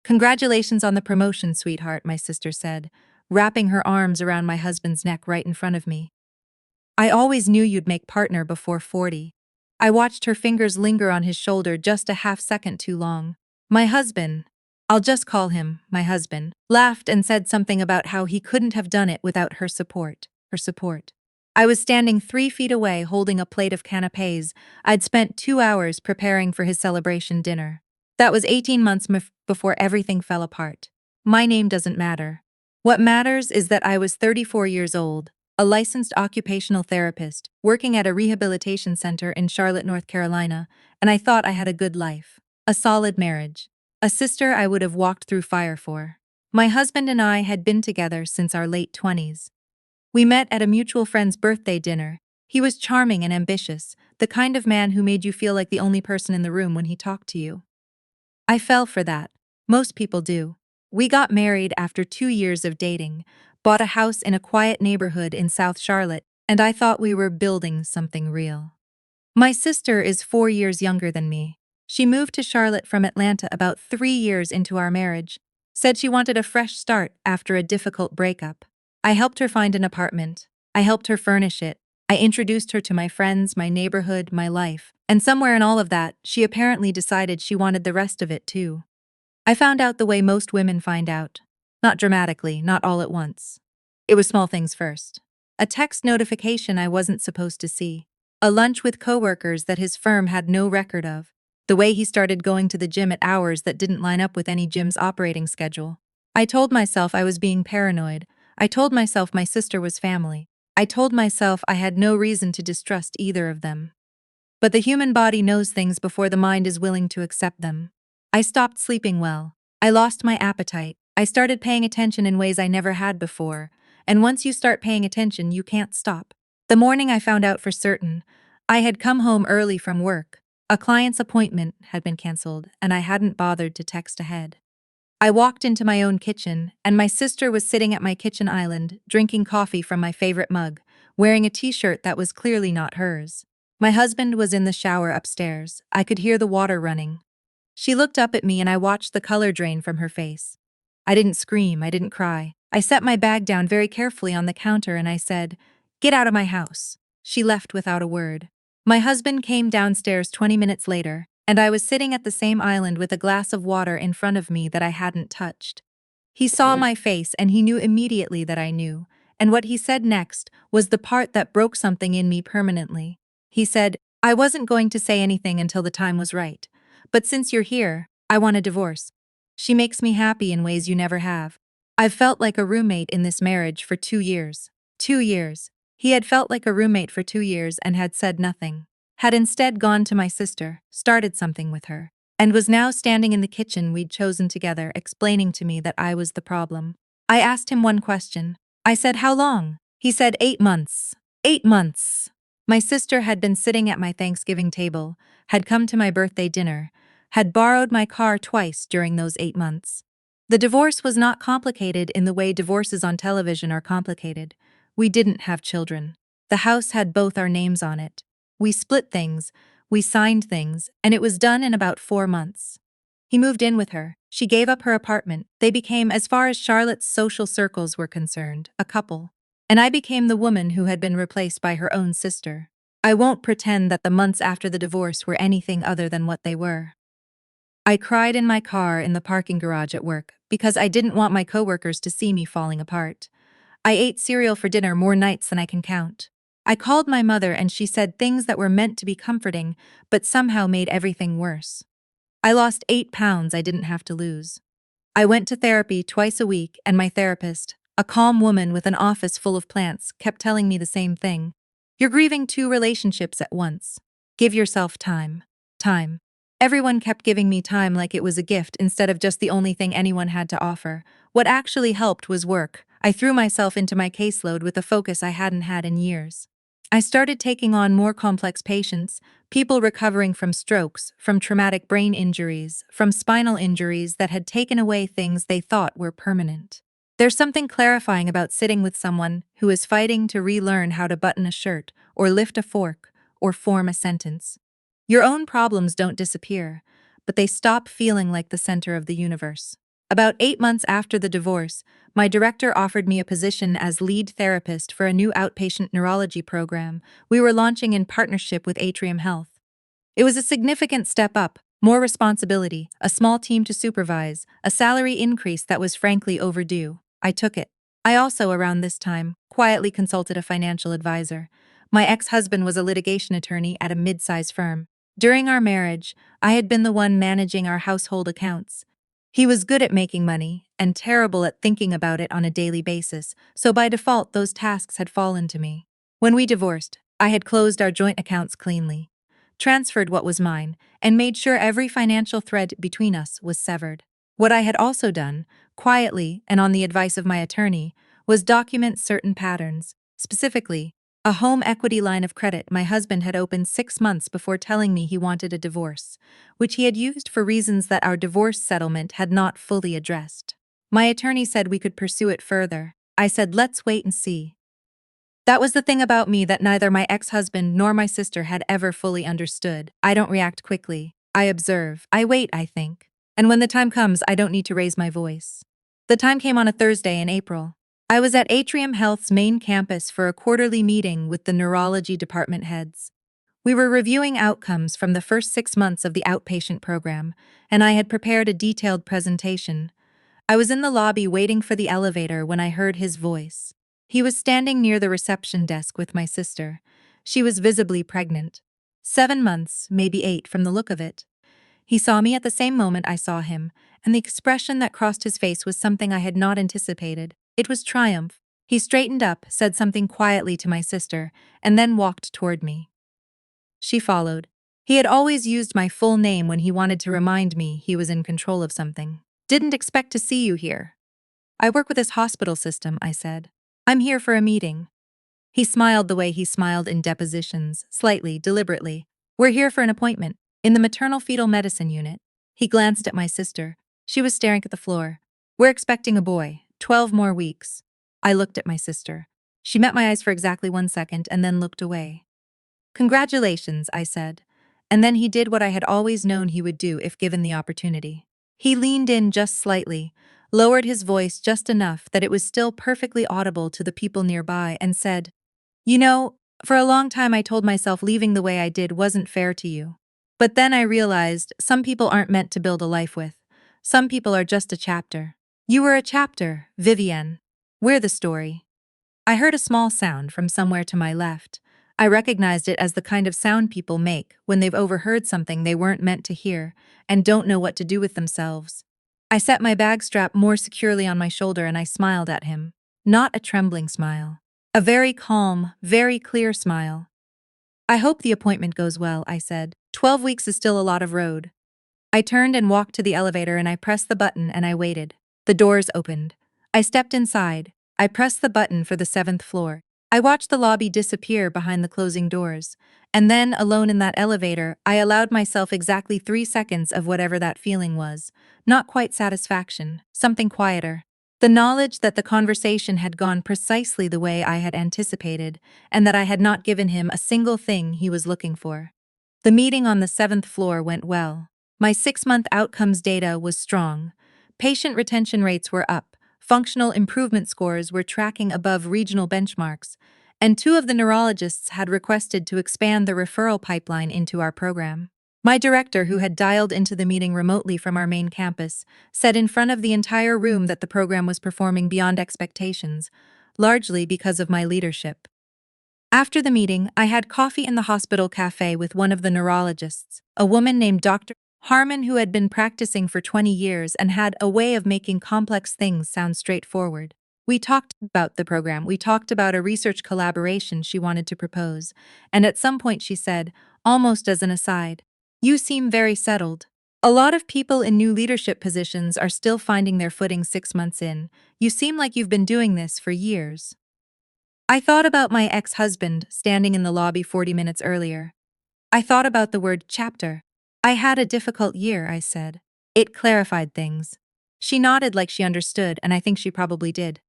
Congratulations on the promotion, sweetheart, my sister said, wrapping her arms around my husband's neck right in front of me. I always knew you'd make partner before 40. I watched her fingers linger on his shoulder just a half second too long. My husband, I'll just call him my husband, laughed and said something about how he couldn't have done it without her support. I was standing 3 feet away holding a plate of canapés I'd spent 2 hours preparing for his celebration dinner. That was 18 months before everything fell apart. My name doesn't matter. What matters is that I was 34 years old, a licensed occupational therapist, working at a rehabilitation center in Charlotte, North Carolina, and I thought I had a good life, a solid marriage, a sister I would have walked through fire for. My husband and I had been together since our late 20s. We met at a mutual friend's birthday dinner. He was charming and ambitious, the kind of man who made you feel like the only person in the room when he talked to you. I fell for that. Most people do. We got married after 2 years of dating, bought a house in a quiet neighborhood in South Charlotte, and I thought we were building something real. My sister is 4 years younger than me. She moved to Charlotte from Atlanta about 3 years into our marriage, said she wanted a fresh start after a difficult breakup. I helped her find an apartment. I helped her furnish it. I introduced her to my friends, my neighborhood, my life, and somewhere in all of that, she apparently decided she wanted the rest of it too. I found out the way most women find out. Not dramatically, not all at once. It was small things first. A text notification I wasn't supposed to see. A lunch with coworkers that his firm had no record of. The way he started going to the gym at hours that didn't line up with any gym's operating schedule. I told myself I was being paranoid. I told myself my sister was family. I told myself I had no reason to distrust either of them. But the human body knows things before the mind is willing to accept them. I stopped sleeping well. I lost my appetite. I started paying attention in ways I never had before. And once you start paying attention, you can't stop. The morning I found out for certain, I had come home early from work. A client's appointment had been canceled, and I hadn't bothered to text ahead. I walked into my own kitchen, and my sister was sitting at my kitchen island, drinking coffee from my favorite mug, wearing a t-shirt that was clearly not hers. My husband was in the shower upstairs. I could hear the water running. She looked up at me and I watched the color drain from her face. I didn't scream, I didn't cry. I set my bag down very carefully on the counter and I said, "Get out of my house." She left without a word. My husband came downstairs 20 minutes later, and I was sitting at the same island with a glass of water in front of me that I hadn't touched. He saw my face and he knew immediately that I knew, and what he said next was the part that broke something in me permanently. He said, "I wasn't going to say anything until the time was right, but since you're here, I want a divorce. She makes me happy in ways you never have." I've felt like a roommate in this marriage for 2 years. 2 years. He had felt like a roommate for 2 years and had said nothing. Had instead gone to my sister, started something with her, and was now standing in the kitchen we'd chosen together explaining to me that I was the problem. I asked him one question. I said, "How long?" He said, 8 months. 8 months. My sister had been sitting at my Thanksgiving table, had come to my birthday dinner, had borrowed my car twice during those 8 months. The divorce was not complicated in the way divorces on television are complicated. We didn't have children. The house had both our names on it. We split things, we signed things, and it was done in about 4 months. He moved in with her. She gave up her apartment. They became, as far as Charlotte's social circles were concerned, a couple. And I became the woman who had been replaced by her own sister. I won't pretend that the months after the divorce were anything other than what they were. I cried in my car in the parking garage at work because I didn't want my coworkers to see me falling apart. I ate cereal for dinner more nights than I can count. I called my mother and she said things that were meant to be comforting, but somehow made everything worse. I lost 8 pounds I didn't have to lose. I went to therapy twice a week and my therapist, a calm woman with an office full of plants, kept telling me the same thing. "You're grieving 2 relationships at once. Give yourself time. Time." Everyone kept giving me time like it was a gift instead of just the only thing anyone had to offer. What actually helped was work. I threw myself into my caseload with a focus I hadn't had in years. I started taking on more complex patients, people recovering from strokes, from traumatic brain injuries, from spinal injuries that had taken away things they thought were permanent. There's something clarifying about sitting with someone who is fighting to relearn how to button a shirt, or lift a fork, or form a sentence. Your own problems don't disappear, but they stop feeling like the center of the universe. About 8 months after the divorce, my director offered me a position as lead therapist for a new outpatient neurology program we were launching in partnership with Atrium Health. It was a significant step up, more responsibility, a small team to supervise, a salary increase that was frankly overdue. I took it. I also, around this time, quietly consulted a financial advisor. My ex-husband was a litigation attorney at a mid-sized firm. During our marriage, I had been the one managing our household accounts. He was good at making money and terrible at thinking about it on a daily basis, so by default those tasks had fallen to me. When we divorced, I had closed our joint accounts cleanly, transferred what was mine, and made sure every financial thread between us was severed. What I had also done, quietly and on the advice of my attorney, was document certain patterns. Specifically, a home equity line of credit my husband had opened 6 months before telling me he wanted a divorce, which he had used for reasons that our divorce settlement had not fully addressed. My attorney said we could pursue it further. I said, let's wait and see. That was the thing about me that neither my ex-husband nor my sister had ever fully understood. I don't react quickly. I observe. I wait, I think. And when the time comes, I don't need to raise my voice. The time came on a Thursday in April. I was at Atrium Health's main campus for a quarterly meeting with the neurology department heads. We were reviewing outcomes from the first 6 months of the outpatient program, and I had prepared a detailed presentation. I was in the lobby waiting for the elevator when I heard his voice. He was standing near the reception desk with my sister. She was visibly pregnant. 7 months, maybe 8 from the look of it. He saw me at the same moment I saw him, and the expression that crossed his face was something I had not anticipated. It was triumph. He straightened up, said something quietly to my sister, and then walked toward me. She followed. He had always used my full name when he wanted to remind me he was in control of something. Didn't expect to see you here. I work with this hospital system, I said. I'm here for a meeting. He smiled the way he smiled in depositions, slightly, deliberately. We're here for an appointment, in the maternal fetal medicine unit. He glanced at my sister. She was staring at the floor. We're expecting a boy, 12 more weeks. I looked at my sister. She met my eyes for exactly 1 second and then looked away. Congratulations, I said. And then he did what I had always known he would do if given the opportunity. He leaned in just slightly, lowered his voice just enough that it was still perfectly audible to the people nearby, and said, You know, for a long time I told myself leaving the way I did wasn't fair to you. But then I realized some people aren't meant to build a life with. Some people are just a chapter. You were a chapter, Vivienne. We're the story. I heard a small sound from somewhere to my left. I recognized it as the kind of sound people make when they've overheard something they weren't meant to hear and don't know what to do with themselves. I set my bag strap more securely on my shoulder and I smiled at him. Not a trembling smile. A very calm, very clear smile. I hope the appointment goes well, I said. 12 weeks is still a lot of road. I turned and walked to the elevator and I pressed the button and I waited. The doors opened. I stepped inside. I pressed the button for the 7th floor. I watched the lobby disappear behind the closing doors. And then, alone in that elevator, I allowed myself exactly 3 seconds of whatever that feeling was. Not quite satisfaction, something quieter. The knowledge that the conversation had gone precisely the way I had anticipated, and that I had not given him a single thing he was looking for. The meeting on the 7th floor went well. My 6-month outcomes data was strong. Patient retention rates were up, functional improvement scores were tracking above regional benchmarks, and 2 of the neurologists had requested to expand the referral pipeline into our program. My director, who had dialed into the meeting remotely from our main campus, said in front of the entire room that the program was performing beyond expectations, largely because of my leadership. After the meeting, I had coffee in the hospital cafe with one of the neurologists, a woman named Dr. Harmon who had been practicing for 20 years and had a way of making complex things sound straightforward. We talked about the program, we talked about a research collaboration she wanted to propose, and at some point she said, almost as an aside, You seem very settled. A lot of people in new leadership positions are still finding their footing 6 months in. You seem like you've been doing this for years. I thought about my ex-husband standing in the lobby 40 minutes earlier. I thought about the word chapter. I had a difficult year, I said. It clarified things. She nodded like she understood, and I think she probably did.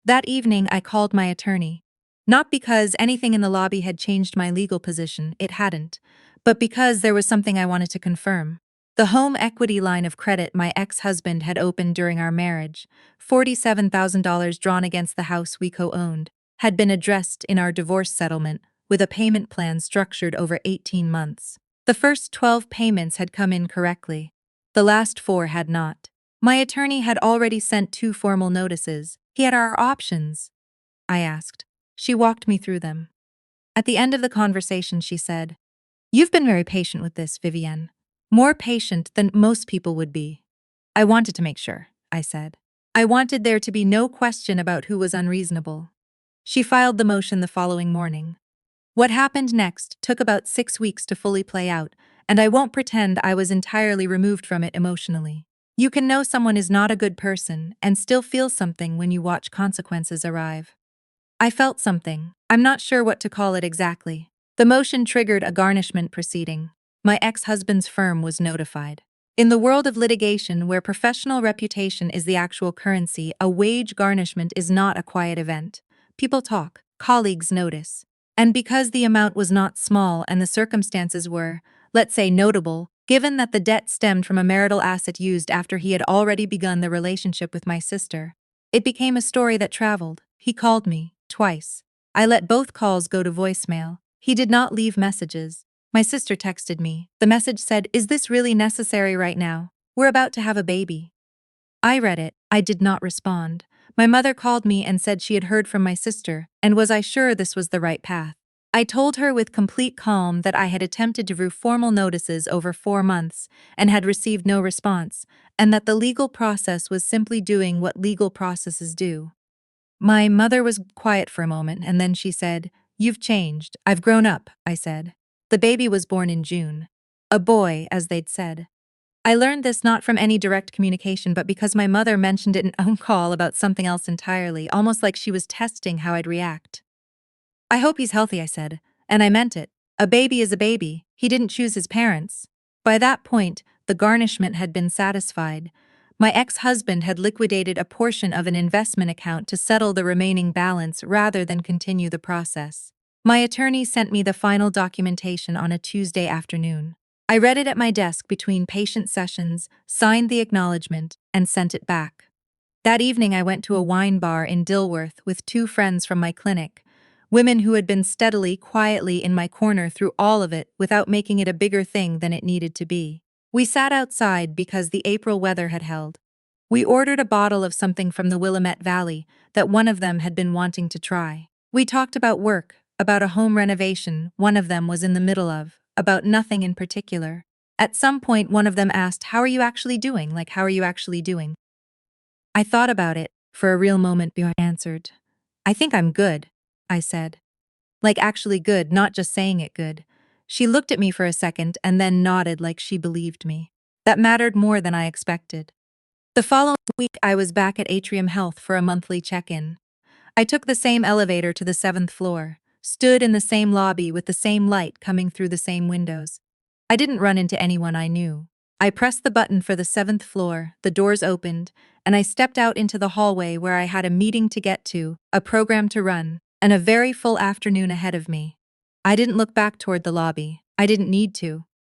That evening, I called my attorney. Not because anything in the lobby had changed my legal position, it hadn't, but because there was something I wanted to confirm. The home equity line of credit my ex-husband had opened during our marriage, $47,000 drawn against the house we co-owned, had been addressed in our divorce settlement with a payment plan structured over 18 months. The first 12 payments had come in correctly. The last 4 had not. My attorney had already sent 2 formal notices. He had our options, I asked. She walked me through them. At the end of the conversation, she said, "You've been very patient with this, Vivienne. More patient than most people would be." "I wanted to make sure," I said. "I wanted there to be no question about who was unreasonable." She filed the motion the following morning. What happened next took about 6 weeks to fully play out, and I won't pretend I was entirely removed from it emotionally. You can know someone is not a good person and still feel something when you watch consequences arrive. I felt something. I'm not sure what to call it exactly. The motion triggered a garnishment proceeding. My ex-husband's firm was notified. In the world of litigation, where professional reputation is the actual currency, a wage garnishment is not a quiet event. People talk, colleagues notice. And because the amount was not small and the circumstances were, let's say, notable, given that the debt stemmed from a marital asset used after he had already begun the relationship with my sister, it became a story that traveled. He called me, twice. I let both calls go to voicemail. He did not leave messages. My sister texted me. The message said, "Is this really necessary right now? We're about to have a baby." I read it. I did not respond. My mother called me and said she had heard from my sister, and was I sure this was the right path. I told her with complete calm that I had attempted to review formal notices over 4 months and had received no response, and that the legal process was simply doing what legal processes do. My mother was quiet for a moment, and then she said, "You've changed. I've grown up," I said. The baby was born in June. A boy, as they'd said. I learned this not from any direct communication, but because my mother mentioned it in a phone call about something else entirely, almost like she was testing how I'd react. "I hope he's healthy," I said, and I meant it. A baby is a baby. He didn't choose his parents. By that point, the garnishment had been satisfied. My ex-husband had liquidated a portion of an investment account to settle the remaining balance rather than continue the process. My attorney sent me the final documentation on a Tuesday afternoon. I read it at my desk between patient sessions, signed the acknowledgement, and sent it back. That evening I went to a wine bar in Dilworth with 2 friends from my clinic, women who had been steadily, quietly in my corner through all of it without making it a bigger thing than it needed to be. We sat outside because the April weather had held. We ordered a bottle of something from the Willamette Valley that one of them had been wanting to try. We talked about work, about a home renovation one of them was in the middle of, about nothing in particular. At some point one of them asked, "How are you actually doing? How are you actually doing?" I thought about it for a real moment before I answered. "I think I'm good," I said. Actually good, not just saying it good. She looked at me for a second and then nodded like she believed me. That mattered more than I expected. The following week I was back at Atrium Health for a monthly check-in. I took the same elevator to the 7th floor, stood in the same lobby with the same light coming through the same windows. I didn't run into anyone I knew. I pressed the button for the 7th floor, the doors opened, and I stepped out into the hallway where I had a meeting to get to, a program to run, and a very full afternoon ahead of me. I didn't look back toward the lobby. I didn't need to.